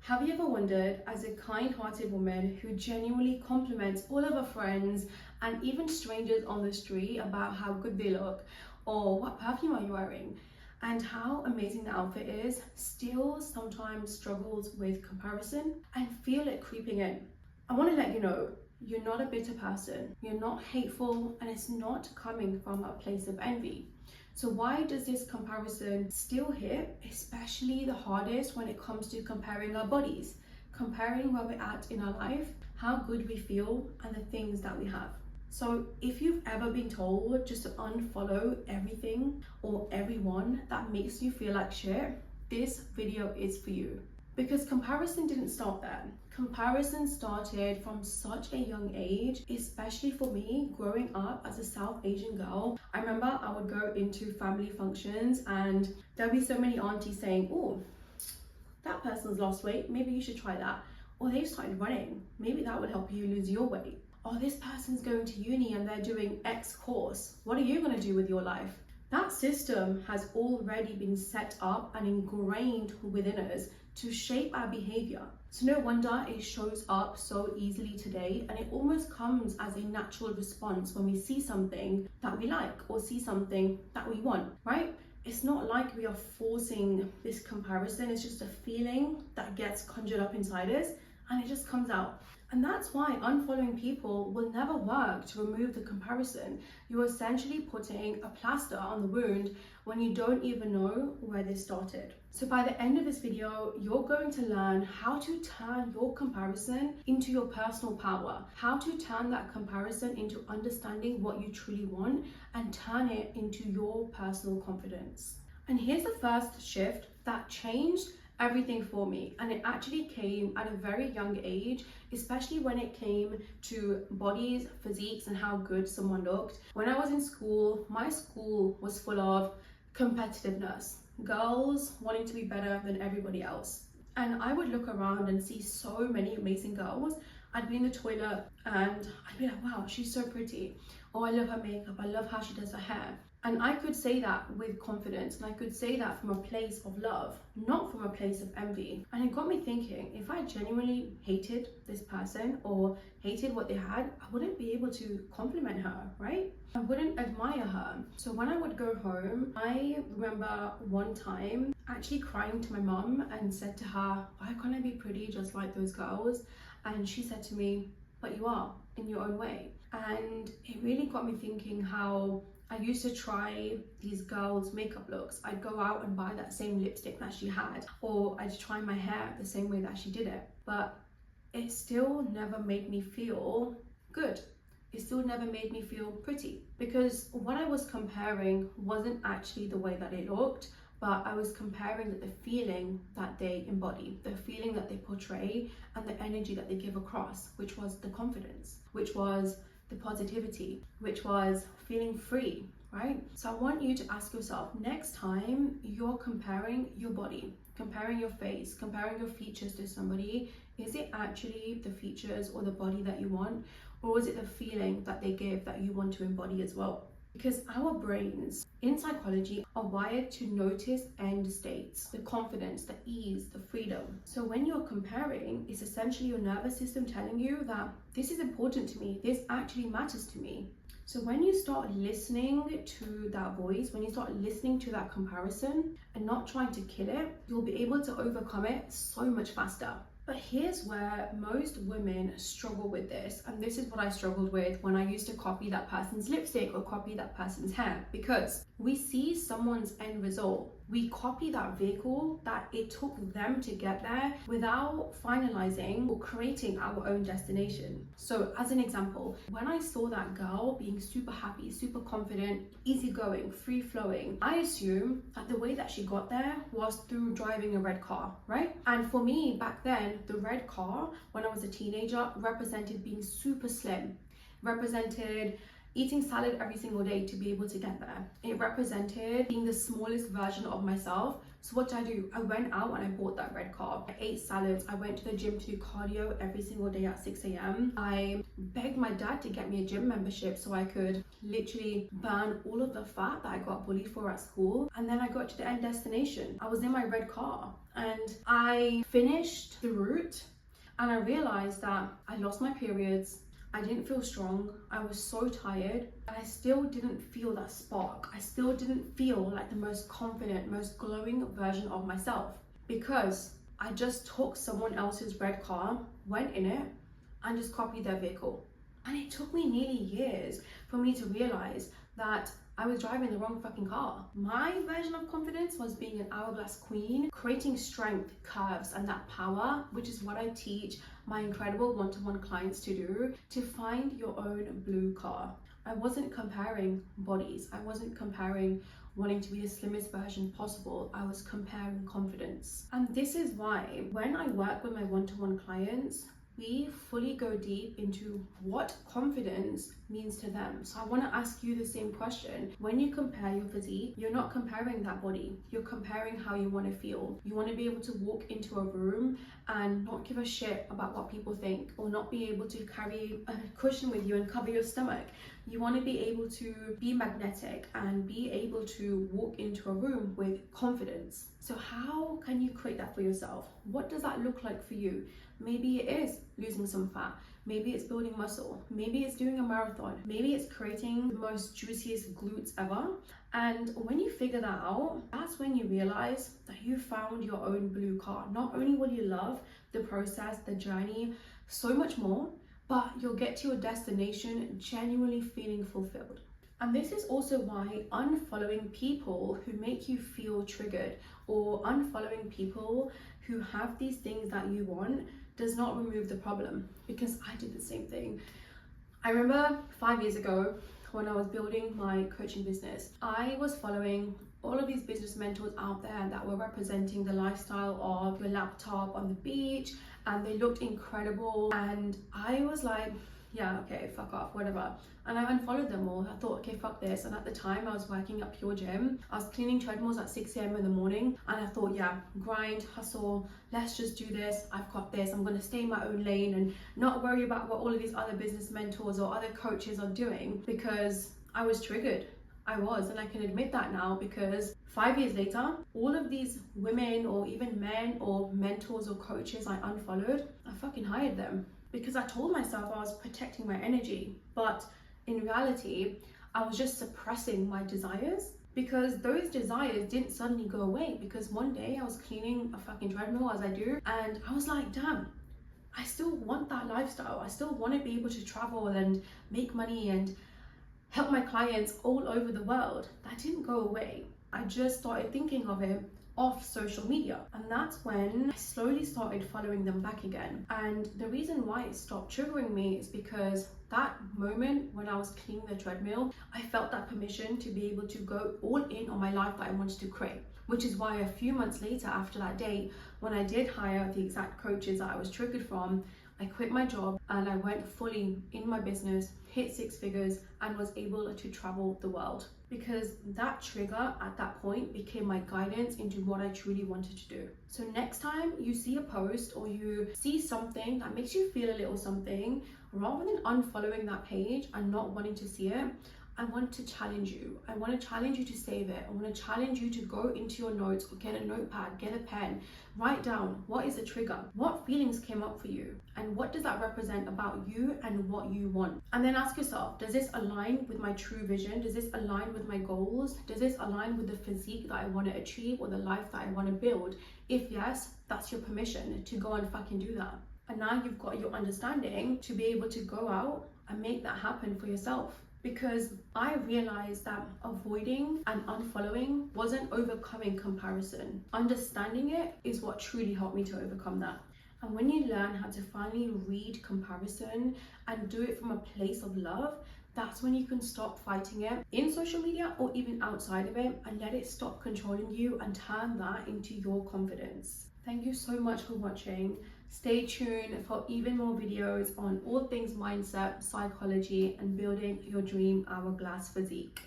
Have you ever wondered, as a kind-hearted woman who genuinely compliments all of her friends and even strangers on the street about how good they look or what perfume are you wearing and how amazing the outfit is, still sometimes struggles with comparison and feel it creeping in? I want to let you know, you're not a bitter person, you're not hateful, and it's not coming from a place of envy. So why does this comparison still hit, especially the hardest when it comes to comparing our bodies, comparing where we're at in our life, how good we feel, and the things that we have? So if you've ever been told just to unfollow everything or everyone that makes you feel like shit, this video is for you. Because comparison didn't start there. Comparison started from such a young age, especially for me growing up as a South Asian girl. I remember I would go into family functions and there'd be so many aunties saying, oh, that person's lost weight, maybe you should try that. Or they've started running, maybe that would help you lose your weight. Or this person's going to uni and they're doing X course, what are you going to do with your life? That system has already been set up and ingrained within us to shape our behavior. So no wonder it shows up so easily today, and it almost comes as a natural response when we see something that we like or see something that we want, right? It's not like we are forcing this comparison, it's just a feeling that gets conjured up inside us and it just comes out. And that's why unfollowing people will never work to remove the comparison. You're essentially putting a plaster on the wound when you don't even know where this started. So by the end of this video, you're going to learn how to turn your comparison into your personal power, how to turn that comparison into understanding what you truly want and turn it into your personal confidence. And here's the first shift that changed everything for me, and it actually came at a very young age, especially when it came to bodies, physiques, and how good someone looked. When I was in school, my school was full of competitiveness, girls wanting to be better than everybody else, and I would look around and see so many amazing girls. I'd be in the toilet and I'd be like, wow, she's so pretty. Oh, I love her makeup, I love how she does her hair. And I could say that with confidence, and I could say that from a place of love, not from a place of envy. And it got me thinking, if I genuinely hated this person or hated what they had, I wouldn't be able to compliment her, right? I wouldn't admire her. So when I would go home, I remember one time actually crying to my mom and said to her, why can't I be pretty just like those girls? And she said to me, but you are, in your own way. And it really got me thinking how I used to try these girls' makeup looks. I'd go out and buy that same lipstick that she had, or I'd try my hair the same way that she did it. But it still never made me feel good. It still never made me feel pretty, because what I was comparing wasn't actually the way that it looked, but I was comparing the feeling that they embody, the feeling that they portray, and the energy that they give across, which was the confidence, which was the positivity, which was feeling free, right? So I want you to ask yourself, next time you're comparing your body, comparing your face, comparing your features to somebody, is it actually the features or the body that you want, or is it the feeling that they give that you want to embody as well? Because our brains in psychology are wired to notice end states, the confidence, the ease, the freedom. So when you're comparing, it's essentially your nervous system telling you that this is important to me, this actually matters to me. So when you start listening to that voice, when you start listening to that comparison and not trying to kill it, you'll be able to overcome it so much faster. But here's where most women struggle with this, and this is what I struggled with when I used to copy that person's lipstick or copy that person's hair, because we see someone's end result. We copy that vehicle that it took them to get there without finalizing or creating our own destination. So as an example, when I saw that girl being super happy, super confident, easygoing, free-flowing, I assumed that the way that she got there was through driving a red car, right? And for me back then, the red car, when I was a teenager, represented being super slim, represented eating salad every single day to be able to get there. It represented being the smallest version of myself So what did I do? I went out and I bought that red car. I ate salads. I went to the gym to do cardio every single day at 6 a.m. I begged my dad to get me a gym membership so I could literally burn all of the fat that I got bullied for at school. And then I got to the end destination. I was in my red car and I finished the route and I realized that I lost my periods. I didn't feel strong. I was so tired and I still didn't feel that spark. I still didn't feel like the most confident, most glowing version of myself because I just took someone else's red car, went in it and just copied their vehicle. And it took me nearly years for me to realize that I was driving the wrong fucking car. My version of confidence was being an hourglass queen, creating strength, curves, and that power, which is what I teach my incredible one-to-one clients to do, to find your own blue car. I wasn't comparing bodies. I wasn't comparing wanting to be the slimmest version possible. I was comparing confidence. And this is why when I work with my one-to-one clients, we fully go deep into what confidence means to them. So I want to ask you the same question. When you compare your physique, you're not comparing that body. You're comparing how you want to feel. You want to be able to walk into a room and not give a shit about what people think, or not be able to carry a cushion with you and cover your stomach. You want to be able to be magnetic and be able to walk into a room with confidence. So how can you create that for yourself? What does that look like for you? Maybe it is losing some fat. Maybe it's building muscle. Maybe it's doing a marathon. Maybe it's creating the most juiciest glutes ever. And when you figure that out, that's when you realize that you found your own blue car. Not only will you love the process, the journey, so much more, but you'll get to your destination genuinely feeling fulfilled. And this is also why unfollowing people who make you feel triggered, or unfollowing people who have these things that you want, does not remove the problem, because I did the same thing. I remember 5 years ago when I was building my coaching business, I was following all of these business mentors out there that were representing the lifestyle of your laptop on the beach, and they looked incredible. And I was like, yeah, okay, fuck off, whatever. And I unfollowed them all. I thought, okay, fuck this. And at the time I was working at Pure Gym. I was cleaning treadmills at 6 a.m. in the morning. And I thought, yeah, grind, hustle, let's just do this. I've got this. I'm going to stay in my own lane and not worry about what all of these other business mentors or other coaches are doing, because I was triggered. I was, and I can admit that now, because 5 years later, all of these women or even men or mentors or coaches I unfollowed, I fucking hired them. Because I told myself I was protecting my energy, but in reality, I was just suppressing my desires, because those desires didn't suddenly go away. Because one day I was cleaning a fucking treadmill, as I do, and I was like, damn, I still want that lifestyle. I still want to be able to travel and make money and help my clients all over the world. That didn't go away. I just started thinking of it off social media, and that's when I slowly started following them back again. And the reason why it stopped triggering me is because that moment when I was cleaning the treadmill, I felt that permission to be able to go all in on my life that I wanted to create. Which is why a few months later, after that day, when I did hire the exact coaches that I was triggered from, I quit my job and I went fully in my business, hit 6 figures, and was able to travel the world. Because that trigger at that point became my guidance into what I truly wanted to do. So next time you see a post or you see something that makes you feel a little something, rather than unfollowing that page and not wanting to see it, I want to challenge you. I want to challenge you to save it. I want to challenge you to go into your notes or get a notepad, get a pen, write down what is the trigger, what feelings came up for you, and what does that represent about you and what you want. And then ask yourself, does this align with my true vision? Does this align with my goals? Does this align with the physique that I want to achieve or the life that I want to build? If yes, that's your permission to go and fucking do that. And now you've got your understanding to be able to go out and make that happen for yourself. Because I realized that avoiding and unfollowing wasn't overcoming comparison. Understanding it is what truly helped me to overcome that. And when you learn how to finally read comparison and do it from a place of love, that's when you can stop fighting it in social media or even outside of it, and let it stop controlling you and turn that into your confidence. Thank you so much for watching. Stay tuned for even more videos on all things mindset, psychology, and building your dream hourglass physique.